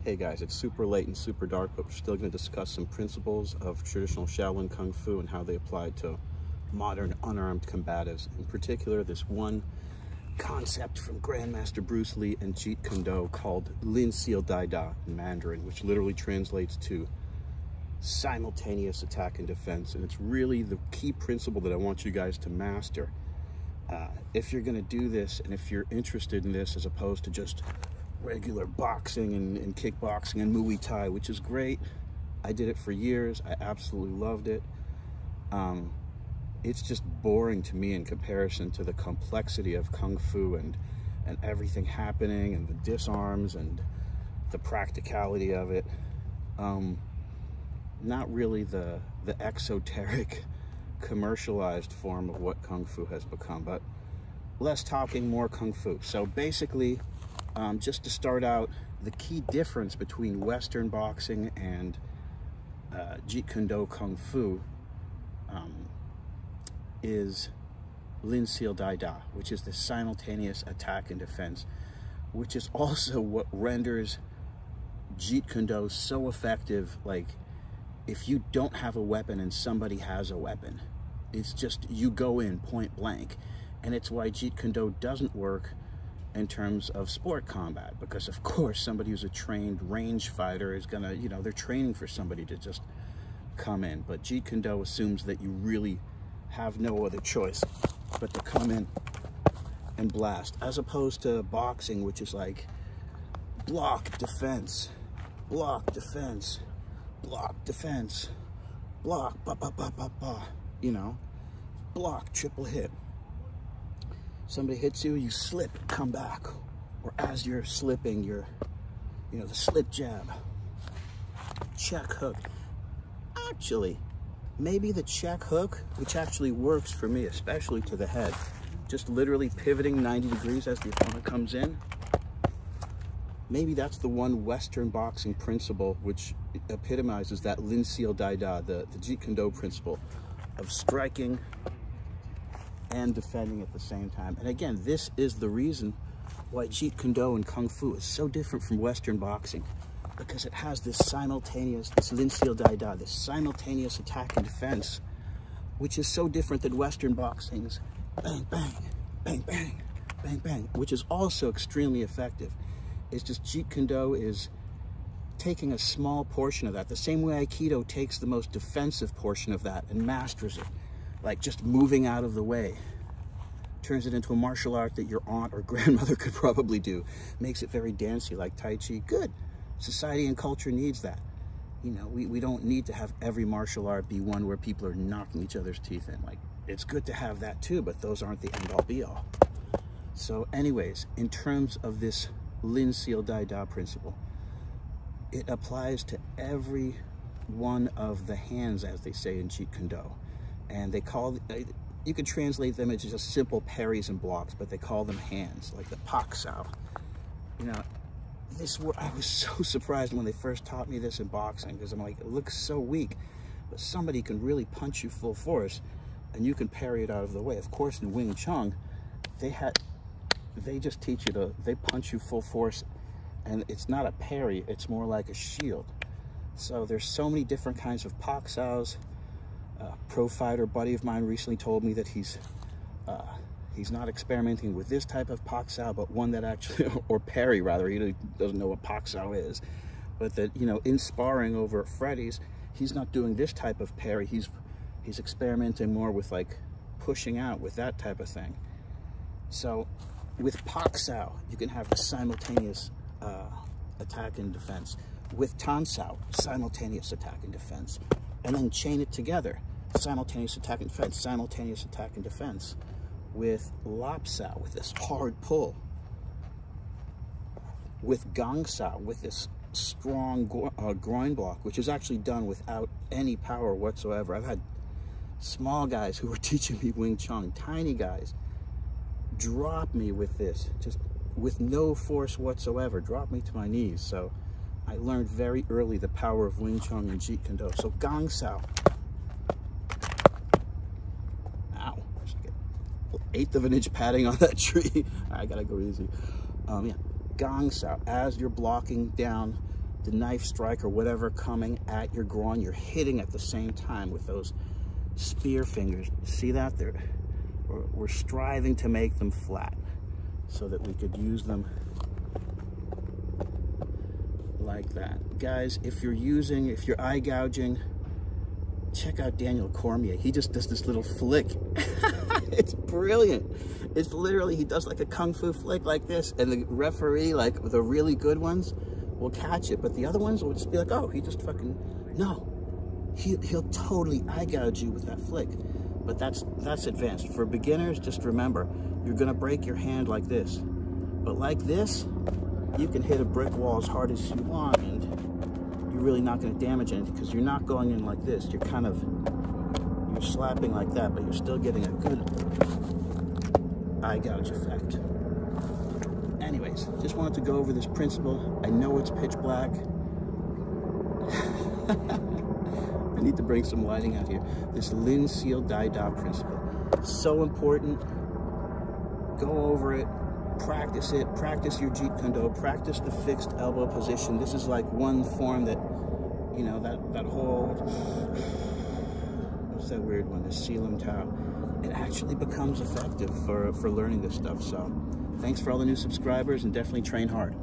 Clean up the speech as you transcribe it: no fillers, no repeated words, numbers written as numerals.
Hey guys, it's super late and super dark, but we're still going to discuss some principles of traditional Shaolin Kung Fu and how they apply to modern unarmed combatives. In particular, this one concept from Grandmaster Bruce Lee and Jeet Kune called Lin Seal Dai Da in Mandarin, which literally translates to simultaneous attack and defense. And it's really the key principle that I want you guys to master. If you're going to do this, and if you're interested in this as opposed to just regular boxing and kickboxing and Muay Thai, which is great. I did it for years. I absolutely loved it. It's just boring to me in comparison to the complexity of Kung Fu and everything happening and the disarms and the practicality of it. Not really the exoteric commercialized form of what Kung Fu has become, but less talking, more Kung Fu. So basically, just to start out, the key difference between Western boxing and Jeet Kune Kung Fu is Lin Seal Dai Da, which is the simultaneous attack and defense, which is also what renders Jeet Kune so effective. Like, if you don't have a weapon and somebody has a weapon, it's just, you go in point blank. And it's why Jeet Kune doesn't work in terms of sport combat, because of course somebody who's a trained range fighter is gonna, they're training for somebody to just come in. But Jeet Kune assumes that you really have no other choice but to come in and blast, as opposed to boxing, which is like block, defense, block, defense, block, defense, block, ba ba ba ba ba, block, triple hit. Somebody hits you, you slip, come back. Or as you're slipping, you're, the slip jab, check hook. Actually, maybe the check hook, which actually works for me, especially to the head, just literally pivoting 90 degrees as the opponent comes in. Maybe that's the one Western boxing principle which epitomizes that Lin Seal Dai Da, the Jeet Kune principle of striking and defending at the same time. And again, this is the reason why Jeet Kune and Kung Fu is so different from Western boxing, because it has this simultaneous, this Lin Seal Dai Da, this simultaneous attack and defense, which is so different than Western boxing's bang, bang, bang, bang, bang, bang, which is also extremely effective. It's just Jeet Kune is taking a small portion of that, the same way Aikido takes the most defensive portion of that and masters it. Like just moving out of the way, turns it into a martial art that your aunt or grandmother could probably do, makes it very dancey like Tai Chi. Good. Society and culture needs that. We don't need to have every martial art be one where people are knocking each other's teeth in. Like, it's good to have that too, but those aren't the end all be all. So anyways, in terms of this Lin Seal Dai Da principle, it applies to every one of the hands, as they say in Jeet Kune. And they call, you could translate them as just simple parries and blocks, but they call them hands, like the Pak Sao. I was so surprised when they first taught me this in boxing, because I'm like, it looks so weak, but somebody can really punch you full force, and you can parry it out of the way. Of course, in Wing Chun, they just teach you they punch you full force, and it's not a parry, it's more like a shield. So there's so many different kinds of Pak Saos. Pro fighter buddy of mine recently told me that he's not experimenting with this type of Pak Sao, but one that actually, or parry rather, he doesn't know what Pak Sao is, but that, in sparring over at Freddy's, he's not doing this type of parry, he's experimenting more with like pushing out with that type of thing. So with Pak Sao, you can have the simultaneous attack and defense. With Tan Sao, simultaneous attack and defense. And then chain it together. Simultaneous attack and defense, simultaneous attack and defense. With Lap Sao, with this hard pull. With Gang Sao, with this strong groin block, which is actually done without any power whatsoever. I've had small guys who were teaching me Wing Chun, tiny guys, drop me with this, just with no force whatsoever, drop me to my knees. So I learned very early the power of Wing Chun and Jeet Kune. So Gang Sao. Ow. 1/8 of an inch padding on that tree. I gotta go easy. Yeah. Gang Sao. As you're blocking down the knife strike or whatever coming at your groin, you're hitting at the same time with those spear fingers. See that? We're striving to make them flat so that we could use them like that. Guys, if you're eye gouging, check out Daniel Cormier. He just does this little flick. It's brilliant. It's literally, he does like a kung fu flick like this, and the referee, like the really good ones, will catch it, but the other ones will just be like, oh, he just fucking, no. He'll totally eye gouge you with that flick. But that's advanced. For beginners, just remember, you're gonna break your hand like this. But like this, you can hit a brick wall as hard as you want, and you're really not gonna damage anything because you're not going in like this. You're slapping like that, but you're still getting a good eye gouge effect. Anyways, just wanted to go over this principle. I know it's pitch black. I need to bring some lighting out here. This Lin Seal Dai Da principle. So important. Go over it. Practice it. Practice your Jeet Kune Do. Practice the fixed elbow position. This is like one form that, you know, that whole, what's that weird one? The Sealam Tao. It actually becomes effective for learning this stuff. So thanks for all the new subscribers, and definitely train hard.